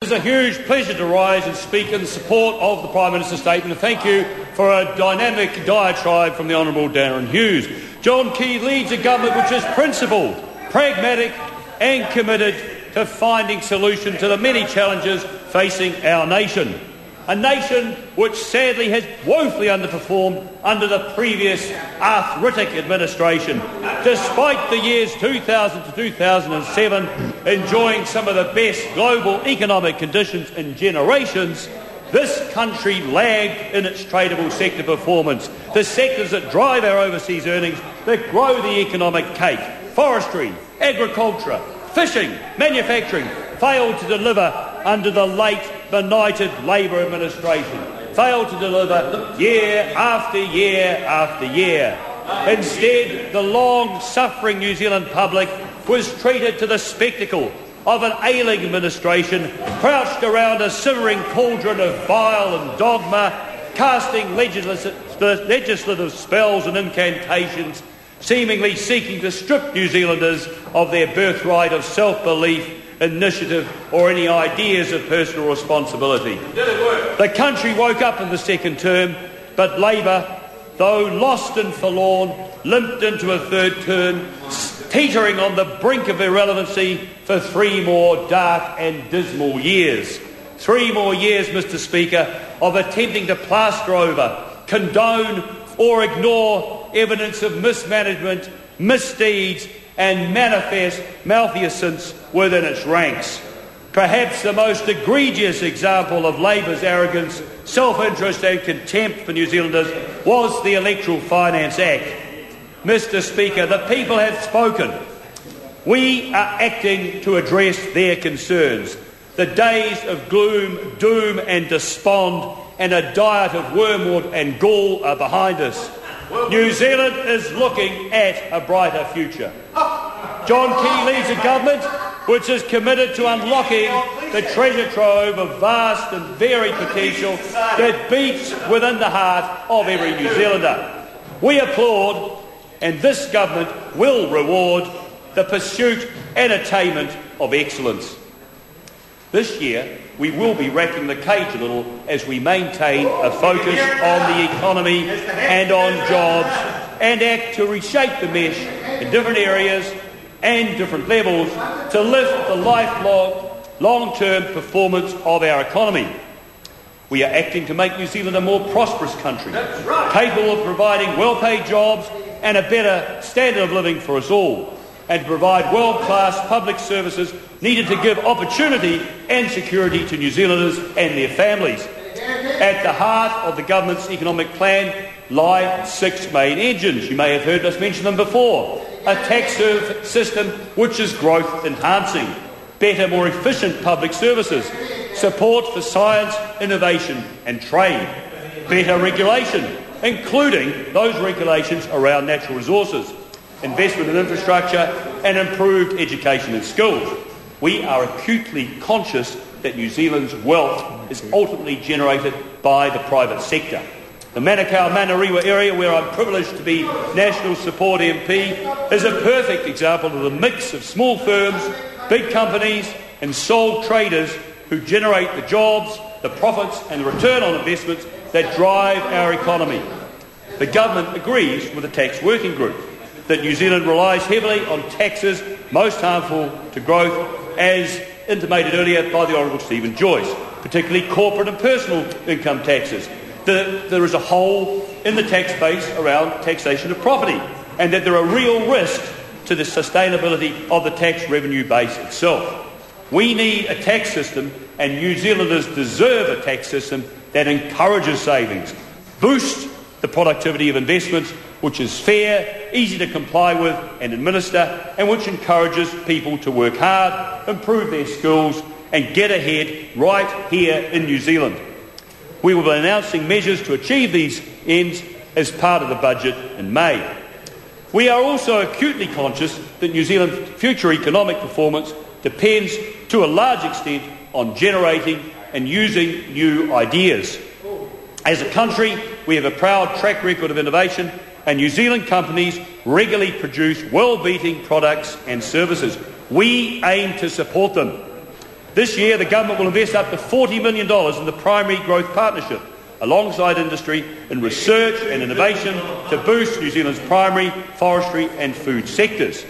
It is a huge pleasure to rise and speak in support of the Prime Minister's statement, and thank you for a dynamic diatribe from the Honourable Darren Hughes. John Key leads a government which is principled, pragmatic and committed to finding solutions to the many challenges facing our nation. A nation which sadly has woefully underperformed under the previous arthritic administration. Despite the years 2000 to 2007 enjoying some of the best global economic conditions in generations, this country lagged in its tradable sector performance. The sectors that drive our overseas earnings, that grow the economic cake, forestry, agriculture, fishing, manufacturing, failed to deliver under the late benighted Labour administration. Failed to deliver year after year after year. Instead, the long-suffering New Zealand public was treated to the spectacle of an ailing administration crouched around a simmering cauldron of bile and dogma, casting legislative spells and incantations, seemingly seeking to strip New Zealanders of their birthright of self-belief, initiative or any ideas of personal responsibility. The country woke up in the second term, but Labour, though lost and forlorn, limped into a third term, teetering on the brink of irrelevancy for 3 more dark and dismal years. 3 more years, Mr. Speaker, of attempting to plaster over, condone or ignore evidence of mismanagement, misdeeds and manifest malfeasance within its ranks. Perhaps the most egregious example of Labour's arrogance, self-interest and contempt for New Zealanders was the Electoral Finance Act. Mr. Speaker, the people have spoken. We are acting to address their concerns. The days of gloom, doom and despond and a diet of wormwood and gall are behind us. New Zealand is looking at a brighter future. John Key leads a government which is committed to unlocking the treasure trove of vast and varied potential that beats within the heart of every New Zealander. We applaud, and this government will reward, the pursuit and attainment of excellence. This year, we will be racking the cage a little as we maintain a focus on the economy and on jobs and act to reshape the mesh in different areas and different levels to lift the lifelong, long-term performance of our economy. We are acting to make New Zealand a more prosperous country, capable of providing well-paid jobs and a better standard of living for us all, and to provide world-class public services needed to give opportunity and security to New Zealanders and their families. At the heart of the government's economic plan lie 6 main engines. You may have heard us mention them before. A tax system which is growth enhancing, better, more efficient public services, support for science, innovation and trade, better regulation, including those regulations around natural resources, investment in infrastructure and improved education and skills. We are acutely conscious that New Zealand's wealth is ultimately generated by the private sector. The Manukau-Manurewa area, where I'm privileged to be National Support MP, is a perfect example of the mix of small firms, big companies and sole traders who generate the jobs, the profits and the return on investments that drive our economy. The government agrees with the Tax Working Group that New Zealand relies heavily on taxes most harmful to growth, as intimated earlier by the Honourable Stephen Joyce, particularly corporate and personal income taxes. There is a hole in the tax base around taxation of property, and that there are real risks to the sustainability of the tax revenue base itself. We need a tax system, and New Zealanders deserve a tax system that encourages savings, boosts the productivity of investments, which is fair, easy to comply with and administer, and which encourages people to work hard, improve their skills and get ahead right here in New Zealand. We will be announcing measures to achieve these ends as part of the budget in May. We are also acutely conscious that New Zealand's future economic performance depends to a large extent on generating and using new ideas. As a country, we have a proud track record of innovation, and New Zealand companies regularly produce well-beating products and services. We aim to support them. This year, the government will invest up to $40 million in the Primary Growth Partnership, alongside industry, in research and innovation to boost New Zealand's primary, forestry and food sectors.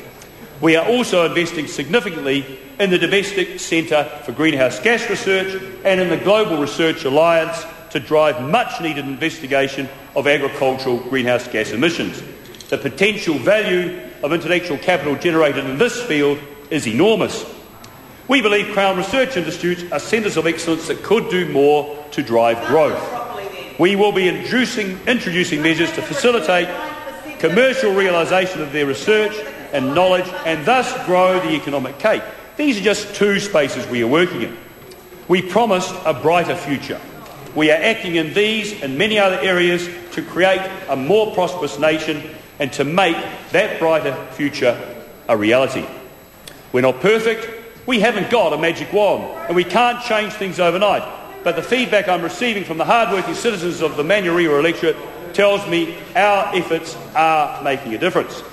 We are also investing significantly in the Domestic Centre for Greenhouse Gas Research and in the Global Research Alliance to drive much-needed investigation of agricultural greenhouse gas emissions. The potential value of intellectual capital generated in this field is enormous. We believe Crown Research Institutes are centres of excellence that could do more to drive growth. We will be introducing measures to facilitate commercial realisation of their research and knowledge and thus grow the economic cake. These are just two spaces we are working in. We promised a brighter future. We are acting in these and many other areas to create a more prosperous nation and to make that brighter future a reality. We're not perfect. We haven't got a magic wand, and we can't change things overnight. But the feedback I'm receiving from the hard-working citizens of the Manurewa electorate tells me our efforts are making a difference.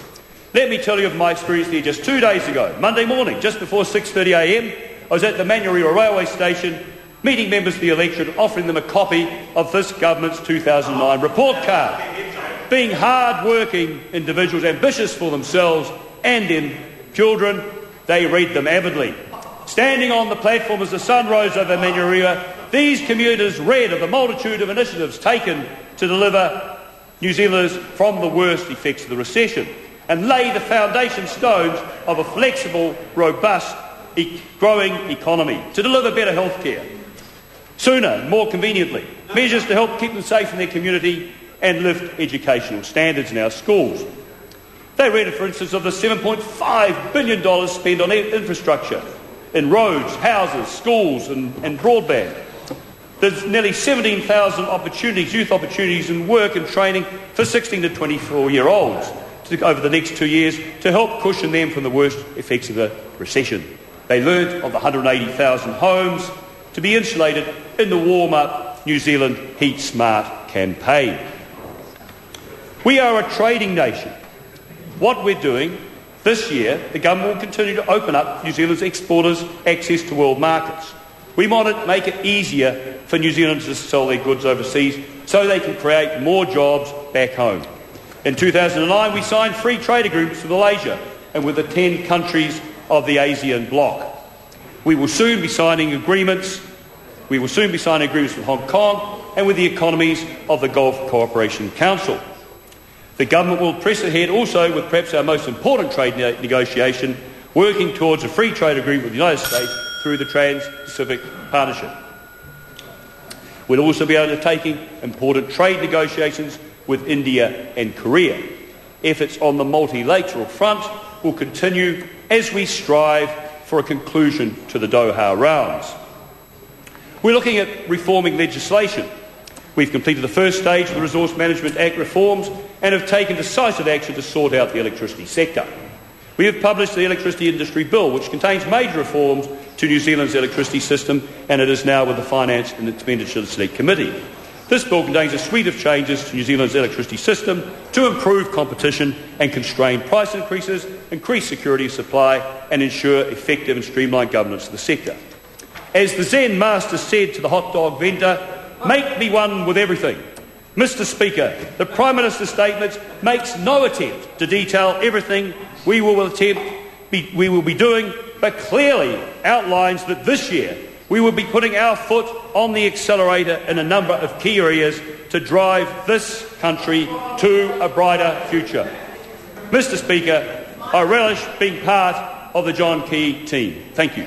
Let me tell you of my experience there just 2 days ago. Monday morning, just before 6:30 a.m, I was at the Manurewa railway station meeting members of the electorate and offering them a copy of this government's 2009 report card. Being hard-working individuals, ambitious for themselves and their children, they read them avidly. Standing on the platform as the sun rose over Manurewa, these commuters read of the multitude of initiatives taken to deliver New Zealanders from the worst effects of the recession and lay the foundation stones of a flexible, robust, growing economy, to deliver better health care sooner, more conveniently, measures to help keep them safe in their community and lift educational standards in our schools. They read, for instance, of the $7.5 billion spent on infrastructure, in roads, houses, schools and broadband. There's nearly 17,000 youth opportunities in work and training for 16 to 24-year-olds over the next 2 years to help cushion them from the worst effects of the recession. They learnt of the 180,000 homes to be insulated in the Warm Up New Zealand Heat Smart campaign. We are a trading nation. What we're doing this year, the government will continue to open up New Zealand's exporters' access to world markets. We want to make it easier for New Zealanders to sell their goods overseas so they can create more jobs back home. In 2009, we signed free trade agreements with Malaysia and with the 10 countries of the ASEAN bloc. We will soon be signing agreements with Hong Kong and with the economies of the Gulf Cooperation Council. The government will press ahead also with perhaps our most important trade negotiation, working towards a free trade agreement with the United States through the Trans-Pacific Partnership. We'll also be undertaking important trade negotiations with India and Korea. Efforts on the multilateral front will continue as we strive for a conclusion to the Doha rounds. We're looking at reforming legislation. We've completed the first stage of the Resource Management Act reforms and have taken decisive action to sort out the electricity sector. We have published the Electricity Industry Bill, which contains major reforms to New Zealand's electricity system, and it is now with the Finance and Expenditure Select Committee. This bill contains a suite of changes to New Zealand's electricity system to improve competition and constrain price increases, increase security of supply and ensure effective and streamlined governance of the sector. As the Zen master said to the hot dog vendor, "Make me one with everything." Mr Speaker, the Prime Minister's statement makes no attempt to detail everything we will be doing, but clearly outlines that this year we will be putting our foot on the accelerator in a number of key areas to drive this country to a brighter future. Mr Speaker, I relish being part of the John Key team. Thank you.